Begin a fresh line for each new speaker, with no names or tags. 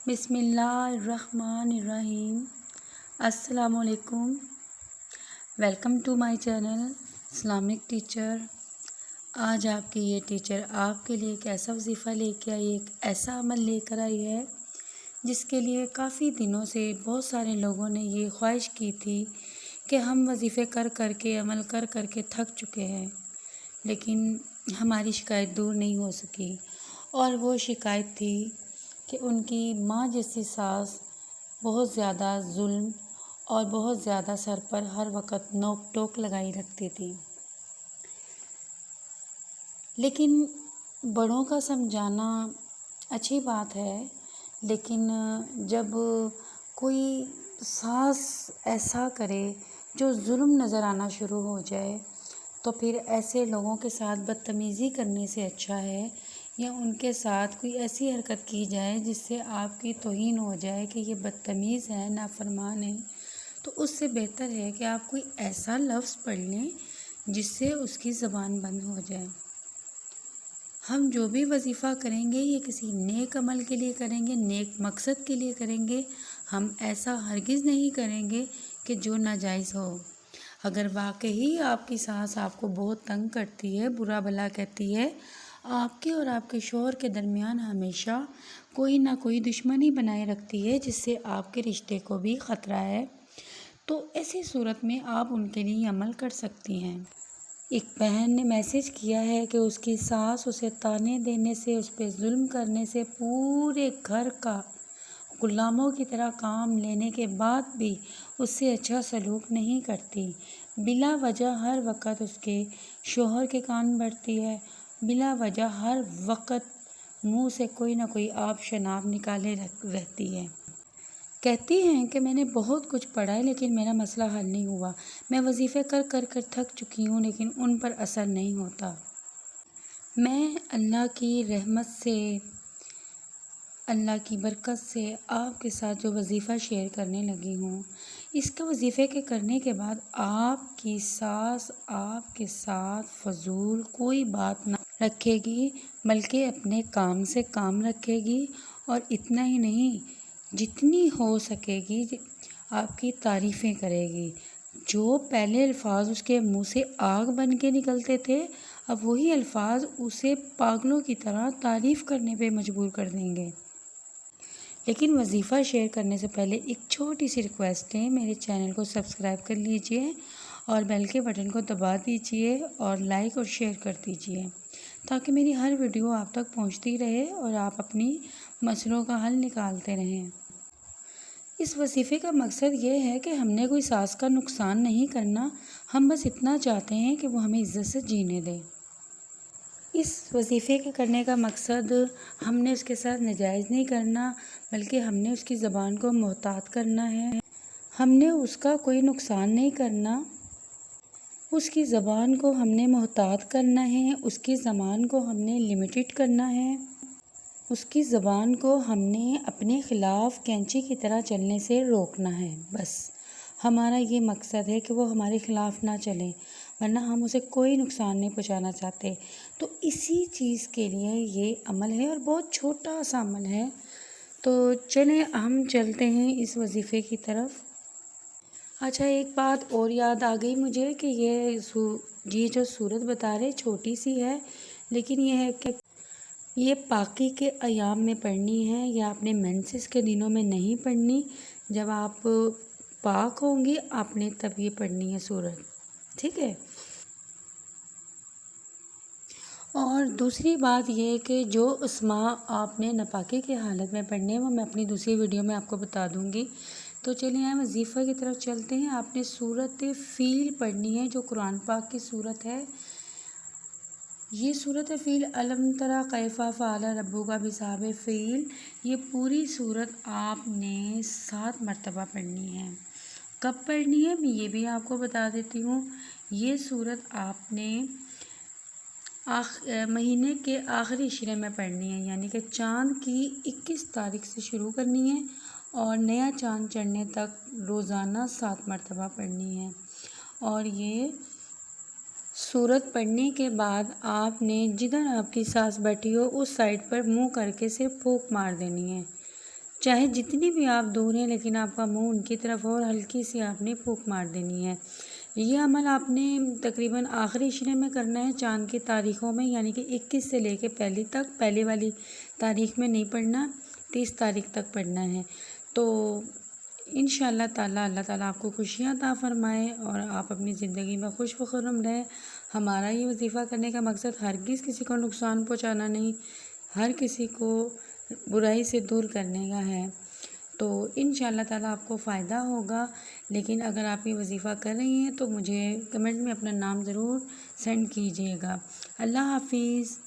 بسم اللہ الرحمن الرحیم۔ السلام علیکم، welcome to my channel Islamic teacher. آج آپ کی یہ ٹیچر آپ کے لیے ایک ایسا وظیفہ لے کے آئی، ایک ایسا عمل لے کر آئی ہے جس کے لیے کافی دنوں سے بہت سارے لوگوں نے یہ خواہش کی تھی کہ ہم وظیفے کر کر کے عمل کر کر کے تھک چکے ہیں، لیکن ہماری شکایت دور نہیں ہو سکی۔ اور وہ شکایت تھی کہ ان کی ماں جیسی ساس بہت زیادہ ظلم اور بہت زیادہ سر پر ہر وقت نوک ٹوک لگائی رکھتی تھی۔ لیکن بڑوں کا سمجھانا اچھی بات ہے، لیکن جب کوئی ساس ایسا کرے جو ظلم نظر آنا شروع ہو جائے تو پھر ایسے لوگوں کے ساتھ بدتمیزی کرنے سے اچھا ہے، یا ان کے ساتھ کوئی ایسی حرکت کی جائے جس سے آپ کی توہین ہو جائے کہ یہ بدتمیز ہے، نافرمان ہے، تو اس سے بہتر ہے کہ آپ کوئی ایسا لفظ پڑھ لیں جس سے اس کی زبان بند ہو جائے۔ ہم جو بھی وظیفہ کریں گے یہ کسی نیک عمل کے لیے کریں گے، نیک مقصد کے لیے کریں گے۔ ہم ایسا ہرگز نہیں کریں گے کہ جو ناجائز ہو۔ اگر واقعی آپ کی ساس آپ کو بہت تنگ کرتی ہے، برا بھلا کہتی ہے، آپ کے اور آپ کے شوہر کے درمیان ہمیشہ کوئی نہ کوئی دشمنی بنائے رکھتی ہے جس سے آپ کے رشتے کو بھی خطرہ ہے، تو ایسی صورت میں آپ ان کے لیے عمل کر سکتی ہیں۔ ایک بہن نے میسج کیا ہے کہ اس کی ساس اسے طعنے دینے سے، اس پہ ظلم کرنے سے، پورے گھر کا غلاموں کی طرح کام لینے کے بعد بھی اس سے اچھا سلوک نہیں کرتی، بلا وجہ ہر وقت اس کے شوہر کے کان بھرتی ہے، بلا وجہ ہر وقت منہ سے کوئی نہ کوئی آپ شناب نکالے رہتی ہے۔ کہتی ہیں کہ میں نے بہت کچھ پڑھا ہے لیکن میرا مسئلہ حل نہیں ہوا، میں وظیفے کر کر کر تھک چکی ہوں لیکن ان پر اثر نہیں ہوتا۔ میں اللہ کی رحمت سے، اللہ کی برکت سے آپ کے ساتھ جو وظیفہ شیئر کرنے لگی ہوں، اس کے وظیفے کے کرنے کے بعد آپ کی ساس آپ کے ساتھ فضول کوئی بات نہ رکھے گی، بلکہ اپنے کام سے کام رکھے گی، اور اتنا ہی نہیں، جتنی ہو سکے گی آپ کی تعریفیں کرے گی۔ جو پہلے الفاظ اس کے منہ سے آگ بن کے نکلتے تھے، اب وہی الفاظ اسے پاگلوں کی طرح تعریف کرنے پہ مجبور کر دیں گے۔ لیکن وظیفہ شیئر کرنے سے پہلے ایک چھوٹی سی ریکویسٹ ہے، میرے چینل کو سبسکرائب کر لیجئے اور بیل کے بٹن کو دبا دیجئے اور لائک اور شیئر کر دیجئے تاکہ میری ہر ویڈیو آپ تک پہنچتی رہے اور آپ اپنی مسئلوں کا حل نکالتے رہیں۔ اس وظیفے کا مقصد یہ ہے کہ ہم نے کوئی ساس کا نقصان نہیں کرنا، ہم بس اتنا چاہتے ہیں کہ وہ ہمیں عزت سے جینے دے۔ اس وظیفے کے کرنے کا مقصد ہم نے اس کے ساتھ ناجائز نہیں کرنا، بلکہ ہم نے اس کی زبان کو محتاط کرنا ہے، ہم نے اس کا کوئی نقصان نہیں کرنا، اس کی زبان کو ہم نے محتاط کرنا ہے، اس کی زبان کو ہم نے لمیٹڈ کرنا ہے، اس کی زبان کو ہم نے اپنے خلاف کینچی کی طرح چلنے سے روکنا ہے۔ بس ہمارا یہ مقصد ہے کہ وہ ہمارے خلاف نہ چلیں، ورنہ ہم اسے کوئی نقصان نہیں پہنچانا چاہتے۔ تو اسی چیز کے لیے یہ عمل ہے اور بہت چھوٹا سا عمل ہے۔ تو چلیں ہم چلتے ہیں اس وظیفے کی طرف۔ اچھا، ایک بات اور یاد آ گئی مجھے کہ یہ جو صورت بتا رہے چھوٹی سی ہے، لیکن یہ ہے کہ یہ پاکی کے ایام میں پڑھنی ہے، یا اپنے مینسس کے دنوں میں نہیں پڑھنی، جب آپ پاک ہوں گی آپ نے تب یہ پڑھنی ہے صورت، ٹھیک ہے؟ اور دوسری بات یہ کہ جو اسماء آپ نے ناپاکی کی حالت میں پڑھنے ہیں وہ میں اپنی دوسری ویڈیو میں آپ کو بتا دوں گی۔ تو چلیے ہم وظیفہ کی طرف چلتے ہیں۔ آپ نے صورت فیل پڑھنی ہے جو قرآن پاک کی صورت ہے۔ یہ صورت فیل، الم تری کیف فعل ربک باصحاب فیل، یہ پوری صورت آپ نے 7 مرتبہ پڑھنی ہے۔ کب پڑھنی ہے میں یہ بھی آپ کو بتا دیتی ہوں۔ یہ صورت آپ نے مہینے کے آخری عشرے میں پڑھنی ہے، یعنی کہ چاند کی 21 تاریخ سے شروع کرنی ہے اور نیا چاند چڑھنے تک روزانہ 7 مرتبہ پڑھنی ہے۔ اور یہ صورت پڑھنے کے بعد آپ نے جدھر آپ کی ساس بیٹھی ہو اس سائڈ پر منہ کر کے صرف پھونک مار دینی ہے۔ چاہے جتنی بھی آپ دور ہیں لیکن آپ کا منہ ان کی طرف اور ہلکی سی آپ نے پھونک مار دینی ہے۔ یہ عمل آپ نے تقریباً آخری عشرے میں کرنا ہے، چاند کی تاریخوں میں، یعنی کہ 21 سے لے کے پہلی تک، پہلے والی تاریخ میں نہیں پڑھنا، 30 تاریخ تک پڑھنا ہے۔ تو انشاءاللہ تعالیٰ اللہ تعالیٰ آپ کو خوشیاں عطا فرمائے اور آپ اپنی زندگی میں خوش و خرم رہیں۔ ہمارا یہ وظیفہ کرنے کا مقصد ہرگز کسی کو نقصان پہنچانا نہیں، ہر کسی کو برائی سے دور کرنے کا ہے۔ تو انشاءاللہ تعالیٰ آپ کو فائدہ ہوگا۔ لیکن اگر آپ یہ وظیفہ کر رہی ہیں تو مجھے کمنٹ میں اپنا نام ضرور سینڈ کیجیے گا۔ اللہ حافظ۔